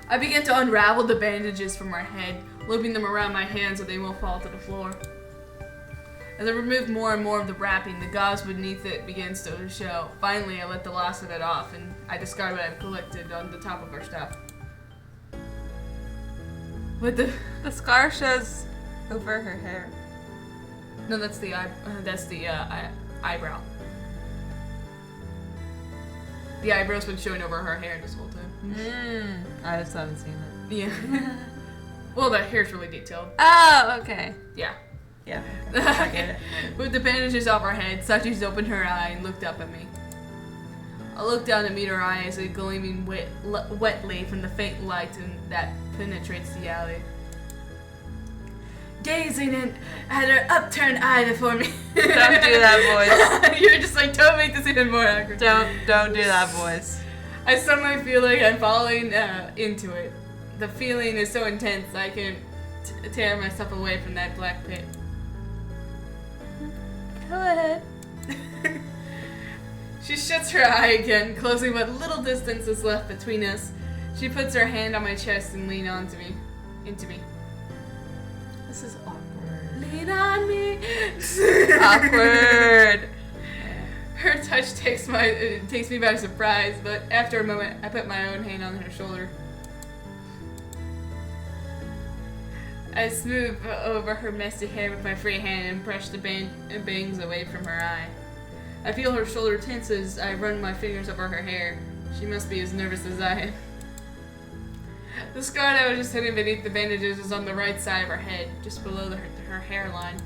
I begin to unravel the bandages from her head, looping them around my hands so they won't fall to the floor. As I remove more and more of the wrapping, the gauze beneath it begins to show. Finally, I let the last of it off, and I discard what I've collected on the top of her stuff. What the? The scar shows over her hair. No, that's the eyebrow. The eyebrow's been showing over her hair this whole time. I just haven't seen it. Yeah. Well, the hair's really detailed. Oh, okay. Yeah. Yeah. I get it. With the bandages off her head, Sachi's opened her eye and looked up at me. I looked down to meet her eyes, gleaming wetly from the faint light that penetrates the alley. Gazing at her upturned eye before me. Don't do that voice. You're just like, don't make this even more awkward. Don't do that voice. I suddenly feel like I'm falling into it. The feeling is so intense I can tear myself away from that black pit. Go ahead. She shuts her eye again, closing what little distance is left between us. She puts her hand on my chest and leans into me. This is awkward. Lean on me. Awkward. Her touch takes me by surprise, but after a moment, I put my own hand on her shoulder. I smooth over her messy hair with my free hand and brush the bangs away from her eye. I feel her shoulder tense as I run my fingers over her hair. She must be as nervous as I am. The scar that was just hidden beneath the bandages is on the right side of her head, just below her hairline.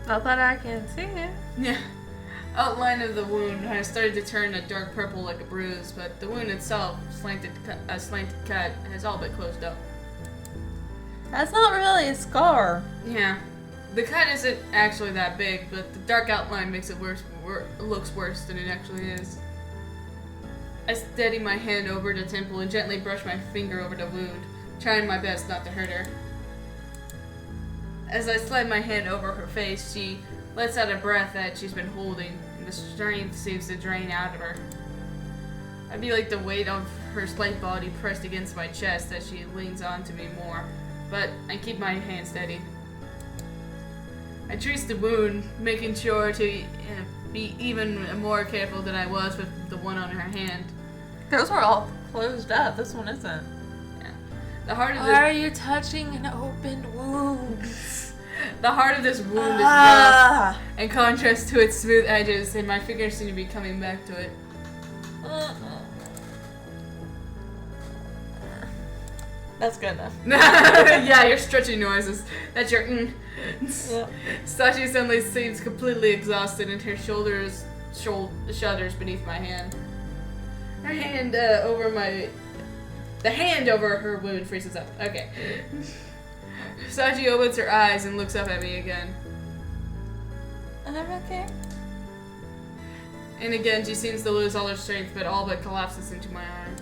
Not that I can see it. Yeah. Outline of the wound has started to turn a dark purple like a bruise, but the wound itself, a slanted cut, has all but closed up. That's not really a scar. Yeah. The cut isn't actually that big, but the dark outline makes it looks worse than it actually is. I steady my hand over the temple and gently brush my finger over the wound, trying my best not to hurt her. As I slide my hand over her face, she lets out a breath that she's been holding, and the strength seems to drain out of her. I feel like the weight of her slight body pressed against my chest as she leans onto me more, but I keep my hand steady. I trace the wound, making sure to be even more careful than I was with the one on her hand. Those were all closed up. This one isn't. Yeah. The heart of Why are you touching an open wound? The heart of this wound is rough, in contrast to its smooth edges, and my fingers seem to be coming back to it. That's good enough. Yeah, your stretching noises. That's your Yep. Sachi suddenly seems completely exhausted, and her shoulders shudders beneath my hand. Her hand the hand over her wound freezes up. Okay. Sachi opens her eyes and looks up at me again. I'm okay. And again, she seems to lose all her strength, but all but collapses into my arms.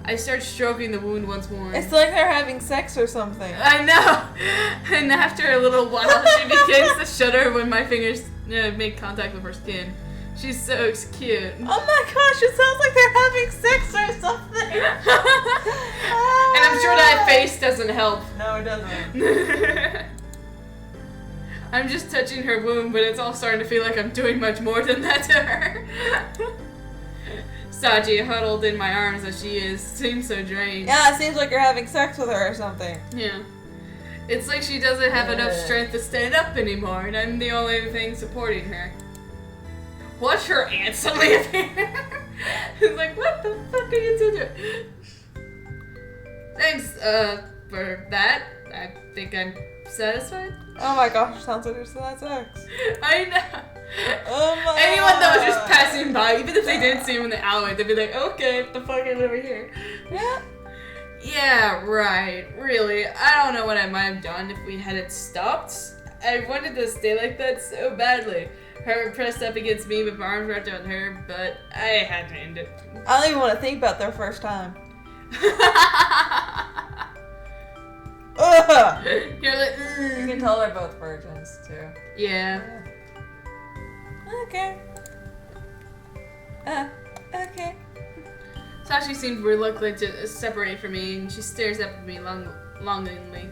I start stroking the wound once more. It's like they're having sex or something. I know! And after a little while, she begins to shudder when my fingers make contact with her skin. She's so cute. Oh my gosh, it sounds like they're having sex or something. And I'm sure that face doesn't help. No, it doesn't. I'm just touching her wound, but it's all starting to feel like I'm doing much more than that to her. Sachi, huddled in my arms as she is, seems so drained. Yeah, it seems like you're having sex with her or something. Yeah. It's like she doesn't have enough strength to stand up anymore, and I'm the only thing supporting her. Watch her aunt suddenly appear. It's like, what the fuck are you doing? Thanks, for that. I think I'm satisfied. Oh my gosh, sounds like you're still at sex. I know. Oh my Anyone that was just passing by, even if they didn't see him in the alleyway, they'd be like, okay, what the fuck is over here? Yeah. Yeah, right. Really, I don't know what I might have done if we had it stopped. I wanted to stay like that so badly. Her pressed up against me with my arms wrapped around her, but I had to end it. I don't even want to think about their first time. Ugh. You're like, You can tell they're both virgins, too. Yeah. Okay. Okay. Sachi seemed reluctant to separate from me, and she stares up at me longingly.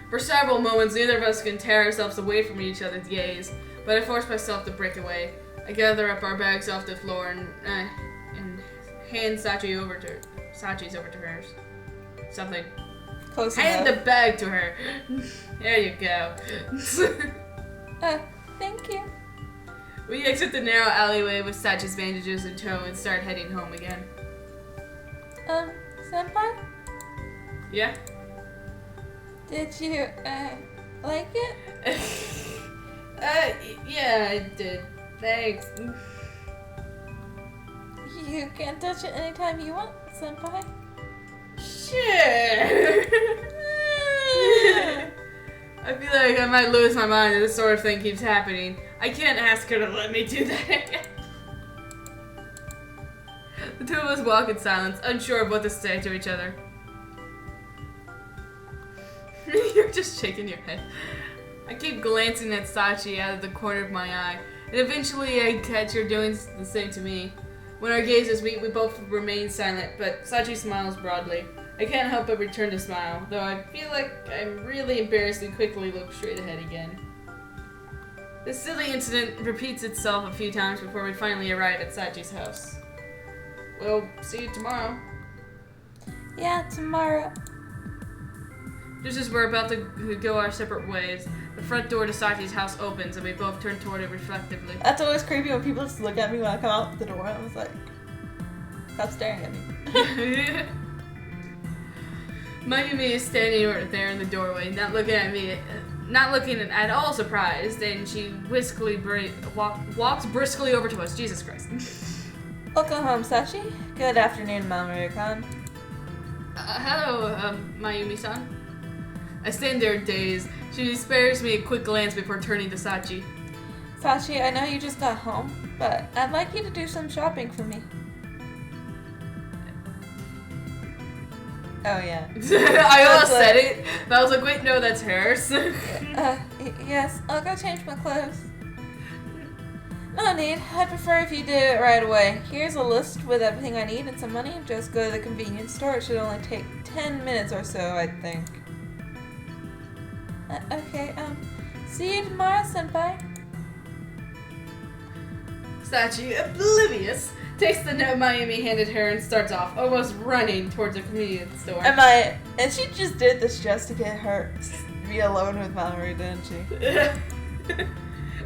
For several moments, neither of us can tear ourselves away from each other's gaze, but I force myself to break away. I gather up our bags off the floor and hand Sachi's over to hers. Something. Close Hand enough. the bag to her. There you go. Thank you. We exit the narrow alleyway with Sachi's bandages in tow and start heading home again. Senpai? Yeah? Did you, like it? Yeah, I did. Thanks. You can touch it anytime you want, Senpai. Sure. I feel like I might lose my mind if this sort of thing keeps happening. I can't ask her to let me do that. The two of us walk in silence, unsure of what to say to each other. You're just shaking your head. I keep glancing at Sachi out of the corner of my eye, and eventually I catch her doing the same to me. When our gazes meet, we both remain silent, but Sachi smiles broadly. I can't help but return to smile, though I feel like I'm really embarrassed and quickly look straight ahead again. This silly incident repeats itself a few times before we finally arrive at Sachi's house. We'll see you tomorrow. Yeah, tomorrow. Just as we're about to go our separate ways, the front door to Sachi's house opens and we both turn toward it reflectively. That's always creepy when people just look at me when I come out the door. I was like, stop staring at me. Mayumi is standing over there in the doorway, not looking at all surprised, and she walks briskly over to us. Jesus Christ. Welcome home, Sachi. Good afternoon, Mamoru-kan. Hello, Mayumi-san. I stand there dazed. She spares me a quick glance before turning to Sachi. Sachi, I know you just got home, but I'd like you to do some shopping for me. Oh, yeah. I almost said it, but I was like, wait, no, that's hers. Yes, I'll go change my clothes. No need. I'd prefer if you did it right away. Here's a list with everything I need and some money. Just go to the convenience store. It should only take 10 minutes or so, I think. Okay, see you tomorrow, Senpai. Sachi, oblivious, takes the note Mayumi handed her and starts off, almost running towards the convenience store. And she just did this just to get her to be alone with Mamoru, didn't she?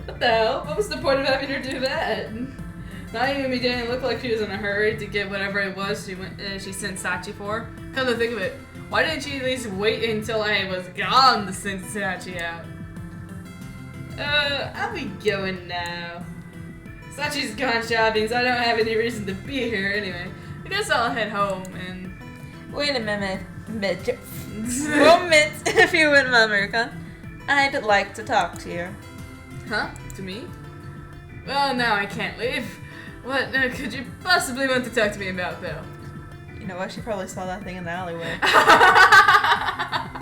What the hell? What was the point of having her do that? Mayumi didn't look like she was in a hurry to get whatever it was she sent Sachi for. Come to think of it, why didn't she at least wait until I was gone to send Sachi out? I'll be going now. Sachi's gone shopping, so I don't have any reason to be here anyway. I guess I'll head home and... Wait a minute. Moment, if you would, Mamoru-kan. I'd like to talk to you. Huh? To me? Well, now I can't leave. What could you possibly want to talk to me about, though? You know what? She probably saw that thing in the alleyway.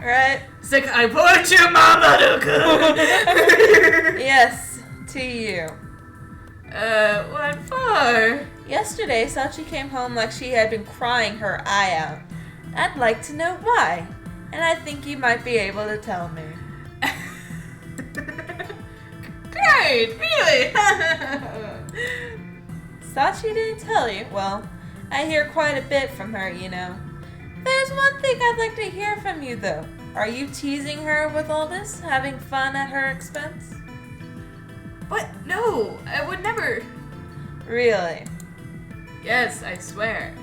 Right? Sick, I point you, Mamoru-kun! Yes, to you. What for? Yesterday, Sachi came home like she had been crying her eye out. I'd like to know why, and I think you might be able to tell me. Great, really? Sachi didn't tell you? Well, I hear quite a bit from her, you know. There's one thing I'd like to hear from you, though. Are you teasing her with all this? Having fun at her expense? What? No, I would never. Really? Yes, I swear.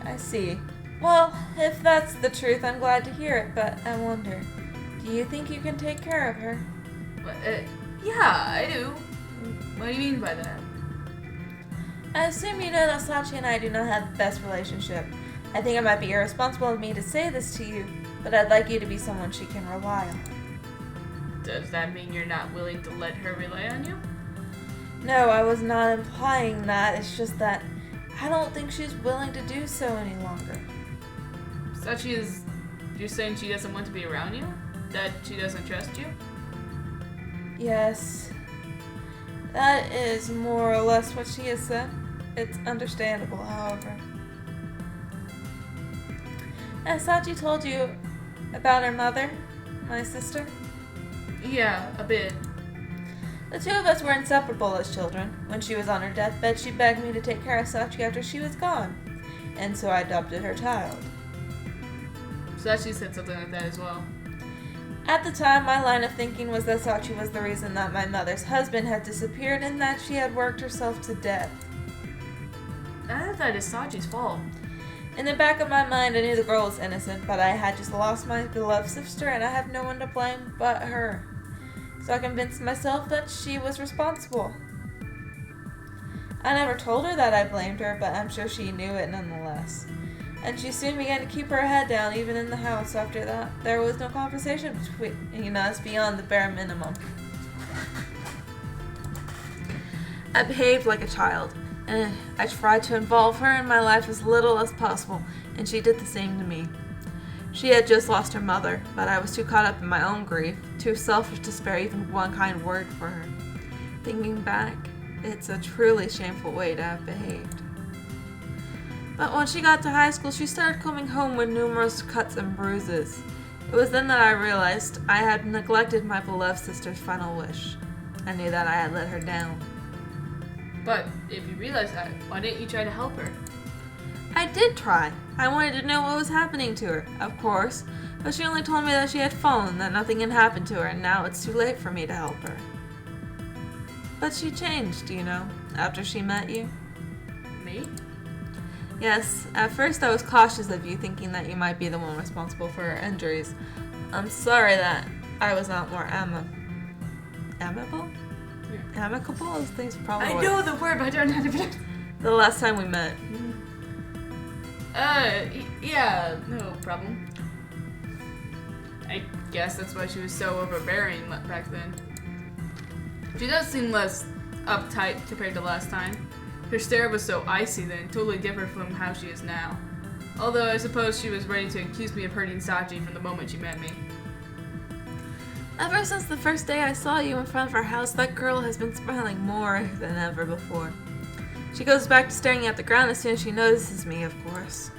I see. Well, if that's the truth, I'm glad to hear it, but I wonder, do you think you can take care of her? What, yeah, I do. What do you mean by that? I assume you know that Sachi and I do not have the best relationship. I think it might be irresponsible of me to say this to you, but I'd like you to be someone she can rely on. Does that mean you're not willing to let her rely on you? No, I was not implying that. It's just that I don't think she's willing to do so any longer. Sachi is... You're saying she doesn't want to be around you? That she doesn't trust you? Yes. That is more or less what she has said. It's understandable, however. Has Sachi told you about her mother, my sister? Yeah, a bit. The two of us were inseparable as children. When she was on her deathbed, she begged me to take care of Sachi after she was gone, and so I adopted her child. Sachi said something like that as well. At the time, my line of thinking was that Sachi was the reason that my mother's husband had disappeared and that she had worked herself to death. I thought that is Sachi's fault. In the back of my mind, I knew the girl was innocent, but I had just lost my beloved sister and I have no one to blame but her. So I convinced myself that she was responsible. I never told her that I blamed her, but I'm sure she knew it nonetheless. And she soon began to keep her head down, even in the house. After that, there was no conversation between us beyond the bare minimum. I behaved like a child, and I tried to involve her in my life as little as possible, and she did the same to me. She had just lost her mother, but I was too caught up in my own grief, too selfish to spare even one kind word for her. Thinking back, it's a truly shameful way to have behaved. But when she got to high school, she started coming home with numerous cuts and bruises. It was then that I realized I had neglected my beloved sister's final wish. I knew that I had let her down. But if you realize that, why didn't you try to help her? I did try. I wanted to know what was happening to her, of course, but she only told me that she had fallen, that nothing had happened to her, and now it's too late for me to help her. But she changed, you know, after she met you. Me? Yes, at first I was cautious of you, thinking that you might be the one responsible for her injuries. I'm sorry that I was not more amicable? Amicable? Those things probably I know the word, but I don't know how to pronounce it. The last time we met. Yeah, no problem. I guess that's why she was so overbearing back then. She does seem less uptight compared to last time. Her stare was so icy then, totally different from how she is now. Although I suppose she was ready to accuse me of hurting Sachi from the moment she met me. Ever since the first day I saw you in front of our house, that girl has been smiling more than ever before. She goes back to staring at the ground as soon as she notices me, of course.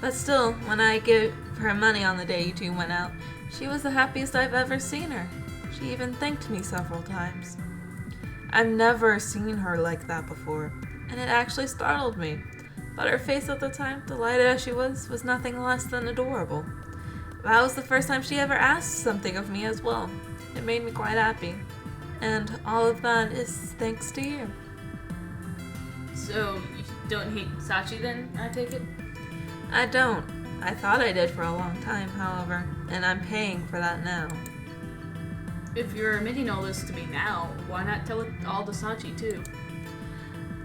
But still, when I gave her money on the day you two went out, she was the happiest I've ever seen her. She even thanked me several times. I've never seen her like that before, and it actually startled me. But her face at the time, delighted as she was nothing less than adorable. That was the first time she ever asked something of me as well. It made me quite happy. And all of that is thanks to you. So, you don't hate Sachi then, I take it? I don't. I thought I did for a long time, however, and I'm paying for that now. If you're admitting all this to me now, why not tell it all to Sachi too?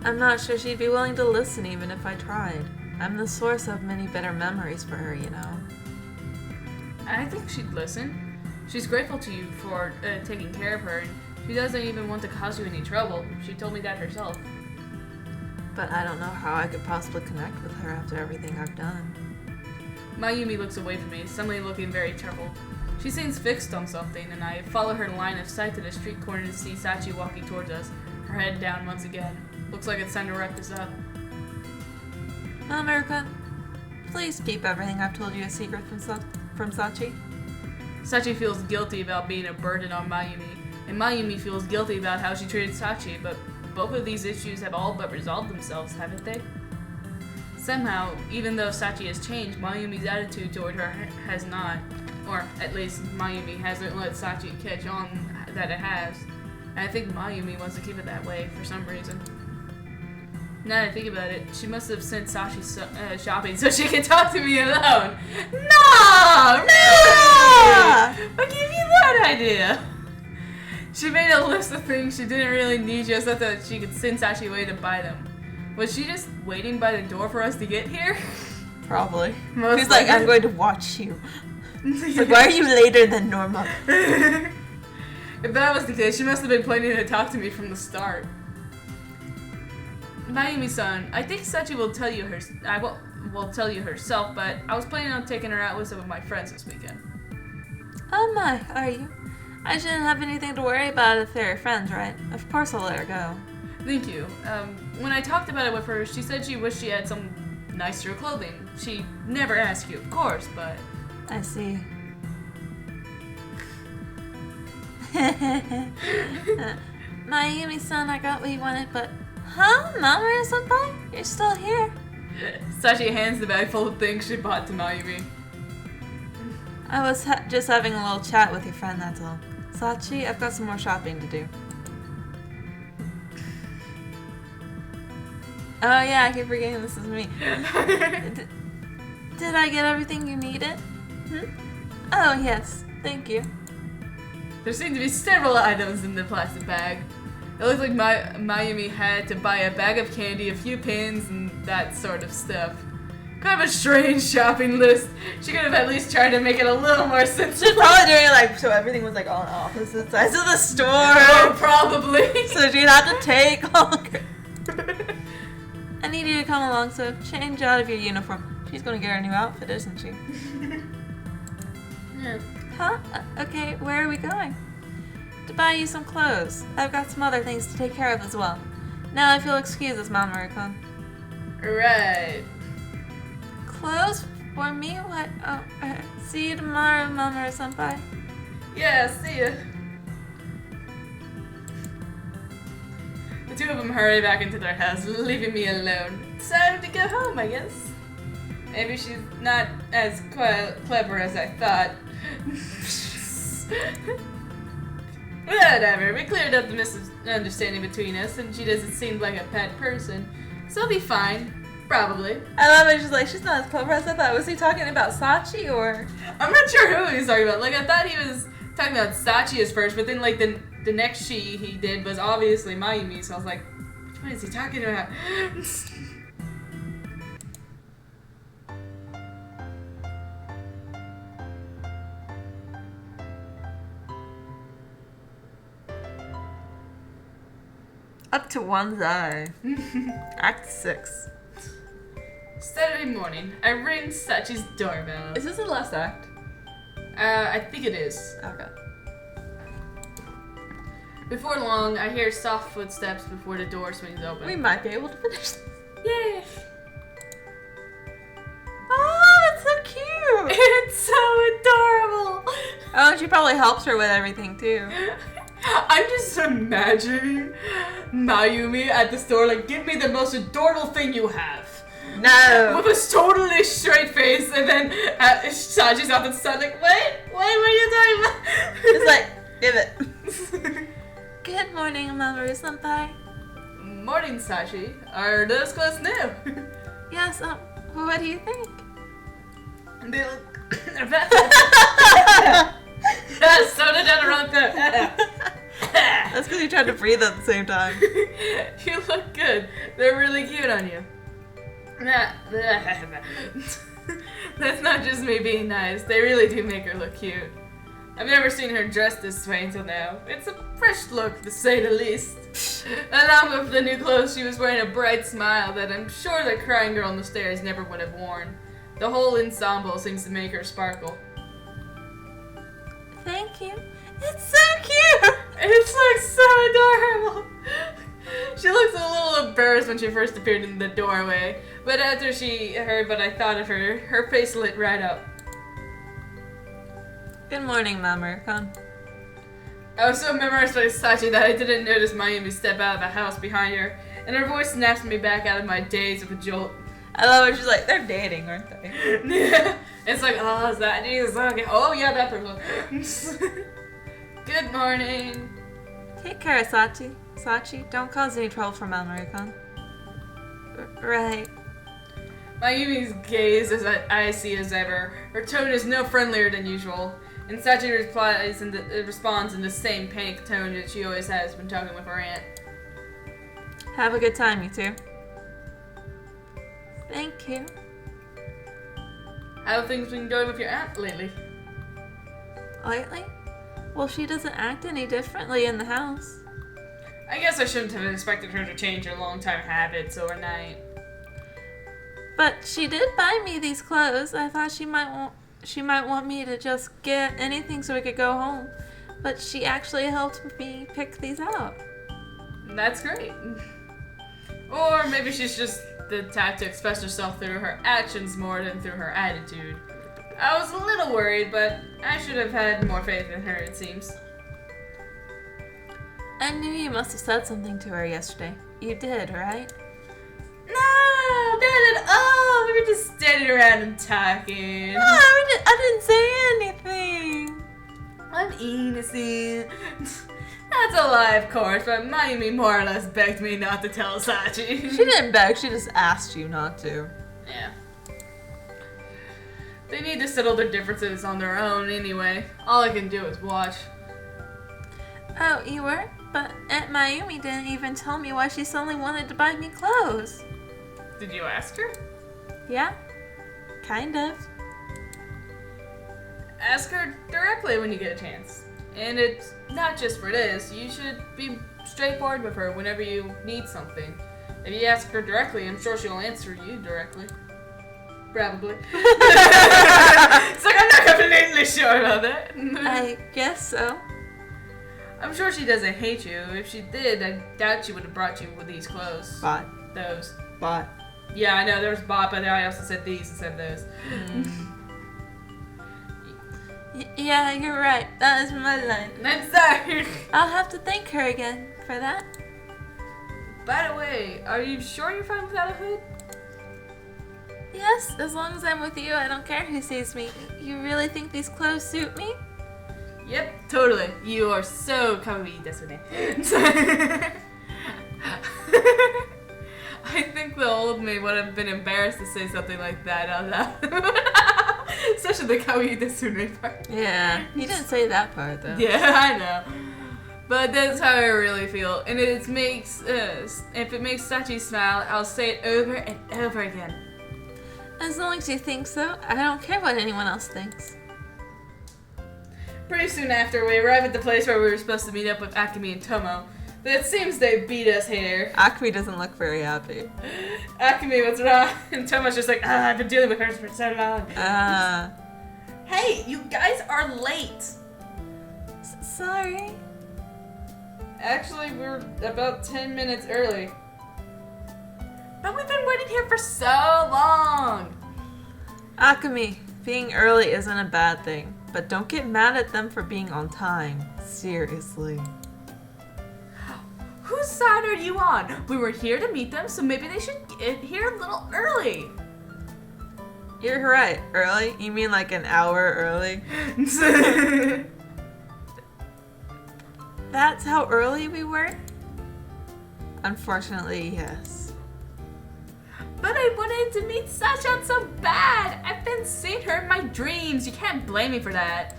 I'm not sure she'd be willing to listen even if I tried. I'm the source of many bitter memories for her, you know. I think she'd listen. She's grateful to you for taking care of her, and she doesn't even want to cause you any trouble. She told me that herself. But I don't know how I could possibly connect with her after everything I've done. Mayumi looks away from me, suddenly looking very troubled. She seems fixed on something, and I follow her line of sight to the street corner to see Sachi walking towards us, her head down once again. Looks like it's time to wrap this up. Maruka, please keep everything I've told you a secret from Sachi. Sachi feels guilty about being a burden on Mayumi, and Mayumi feels guilty about how she treated Sachi, but both of these issues have all but resolved themselves, haven't they? Somehow, even though Sachi has changed, Mayumi's attitude toward her has not. Or at least Mayumi hasn't let Sachi catch on that it has. And I think Mayumi wants to keep it that way for some reason. Now that I think about it, she must have sent Sachi shopping so she can talk to me alone. No! What gave you that idea? She made a list of things she didn't really need just so that she could send Sachi away to buy them. Was she just waiting by the door for us to get here? Probably. Most She's like, I'm going to watch you. It's like, why are you later than normal? If that was the case, she must have been planning to talk to me from the start. Mayumi-san, I think Sachi will tell you will tell you herself, but I was planning on taking her out with some of my friends this weekend. Oh my, are you? I shouldn't have anything to worry about if they're friends, right? Of course I'll let her go. Thank you. when I talked about it with her, she said she wished she had some nicer clothing. She never asked you, of course, but... I see. Mayumi-san, I got what you wanted, but... Huh? Mamoru-senpai? You're still here. Sachi hands the bag full of things she bought to Mayumi. I was just having a little chat with your friend, that's all. Sachi, I've got some more shopping to do. Oh yeah, I keep forgetting this is me. Did I get everything you needed? Oh yes, thank you. There seem to be several items in the plastic bag. It looks like Mayumi had to buy a bag of candy, a few pins, and that sort of stuff. Kind of a strange shopping list. She could have at least tried to make it a little more sensible. She's probably doing it like so everything was like on opposite sides of the store. Oh, probably. So she'd have to take longer. I need you to come along, so change out of your uniform. She's gonna get her new outfit, isn't she? Yeah. Huh? Okay, where are we going? To buy you some clothes. I've got some other things to take care of as well. Now if you'll excuse us, Mamoru-kun. Right. Clothes for me? What? Oh, see you tomorrow, Mamoru-senpai. Yeah, see ya. The two of them hurry back into their house, leaving me alone. It's time to go home, I guess. Maybe she's not as clever as I thought. Whatever, we cleared up the misunderstanding between us, and she doesn't seem like a bad person, so I'll be fine. Probably. I love it. She's like, she's not as clever as I thought. Was he talking about Sachi or? I'm not sure who he was talking about. Like, I thought he was talking about Sachi as first, but then, like, the next he did was obviously Mayumi, so I was like, which one is he talking about? Up to one's eye. Act 6. Saturday morning, I ring Sachi's doorbell. Is this the last act? I think it is. Okay. Before long, I hear soft footsteps before the door swings open. We might be able to finish this. Yay! Oh, that's so cute! It's so adorable! Oh, she probably helps her with everything too. I'm just imagining Mayumi at the store, like, give me the most adorable thing you have. No! With a totally straight face, and then Sachi's out the side, like, wait, what are you talking about? It's like, give it. Good morning, Mamoru-senpai. Morning, Sachi. Are those clothes new? Yes, what do you think? They look... Soda down the wrong throat. That's because you tried to breathe at the same time. You look good. They're really cute on you. That's not just me being nice. They really do make her look cute. I've never seen her dressed this way until now. It's a fresh look, to say the least. Along with the new clothes, she was wearing a bright smile that I'm sure the crying girl on the stairs never would have worn. The whole ensemble seems to make her sparkle. Thank you. It's so cute! It's like so adorable! She looks a little embarrassed when she first appeared in the doorway, but after she heard what I thought of her, her face lit right up. Good morning, Mamoru-kun. I was so memorized by Sachi that I didn't notice Mayumi step out of the house behind her, and her voice snaps me back out of my daze with a jolt. I love it. She's like, they're dating, aren't they? It's like, oh, is that Jesus? Okay. Oh, yeah, that person. Good morning. Take care, Sachi. Sachi, don't cause any trouble for Mamoru-kun. Right. Mayumi's gaze is as icy as ever. Her tone is no friendlier than usual, and Sachi responds in the same panic tone that she always has when talking with her aunt. Have a good time, you two. Thank you. How have things been going with your aunt lately? Lately? Well, she doesn't act any differently in the house. I guess I shouldn't have expected her to change her long-time habits overnight. But she did buy me these clothes. I thought she might want me to just get anything so we could go home. But she actually helped me pick these out. That's great. Or maybe she's just the type to express herself through her actions more than through her attitude. I was a little worried, but I should have had more faith in her, it seems. I knew you must have said something to her yesterday. You did, right? No, not at all. We were just standing around and talking. No, I didn't say anything. I'm innocent. That's a lie, of course, but Mayumi more or less begged me not to tell Sachi. She didn't beg, she just asked you not to. Yeah. They need to settle their differences on their own anyway. All I can do is watch. Oh, you were? But Aunt Mayumi didn't even tell me why she suddenly wanted to buy me clothes. Did you ask her? Yeah, kind of. Ask her directly when you get a chance. And it's not just for this. You should be straightforward with her whenever you need something. If you ask her directly, I'm sure she'll answer you directly. Probably. It's like, I'm not completely sure about that. I guess so. I'm sure she doesn't hate you. If she did, I doubt she would have brought you with these clothes. Bought. Those. Bought. Yeah, I know, there was bought, but I also said these instead of those. Yeah, you're right. That is my line. I'm sorry. I'll have to thank her again for that. By the way, are you sure you're fine without a hood? Yes, as long as I'm with you, I don't care who sees me. You really think these clothes suit me? Yep, totally. You are so kawaii desu I think the old me would have been embarrassed to say something like that out loud. Especially the kawaii desu part. Yeah, you didn't say that part though. Yeah, I know. But that's how I really feel. And if it makes Sachi smile, I'll say it over and over again. As long as you think so, I don't care what anyone else thinks. Pretty soon after, we arrive at the place where we were supposed to meet up with Akemi and Tomo. But it seems they beat us here. Akemi doesn't look very happy. Akemi, what's wrong? And Tomo's just like, I've been dealing with her for so long. Hey, you guys are late. Sorry. Actually, we're about 10 minutes early. But we've been waiting here for so long. Akemi, being early isn't a bad thing, but don't get mad at them for being on time. Seriously. Whose side are you on? We were here to meet them, so maybe they should get here a little early. You're right. Early? You mean like an hour early? That's how early we were? Unfortunately, yes. But I wanted to meet Sachan so bad. I've been seeing her in my dreams. You can't blame me for that.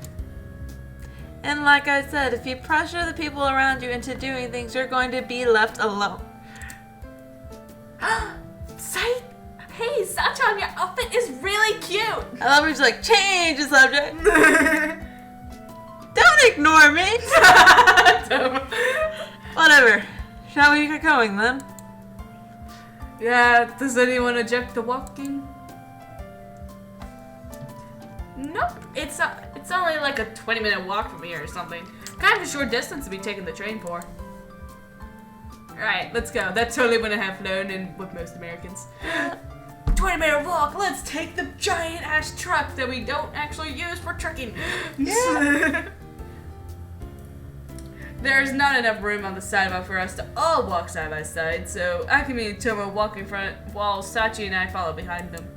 And like I said, if you pressure the people around you into doing things, you're going to be left alone. Hey, Sachan, your outfit is really cute. I love her. She's like, change the subject. Don't ignore me. Whatever. Shall we get going then? Yeah, does anyone object to walking? Nope, it's only like a 20-minute walk from here or something. Kind of a short distance to be taking the train for. Alright, let's go. That totally wouldn't have flown in with most Americans. 20-minute walk, let's take the giant ass truck that we don't actually use for trucking. Yeah. There's not enough room on the sidewalk for us to all walk side by side, so Akemi and Tomo walk in front while Sachi and I follow behind them.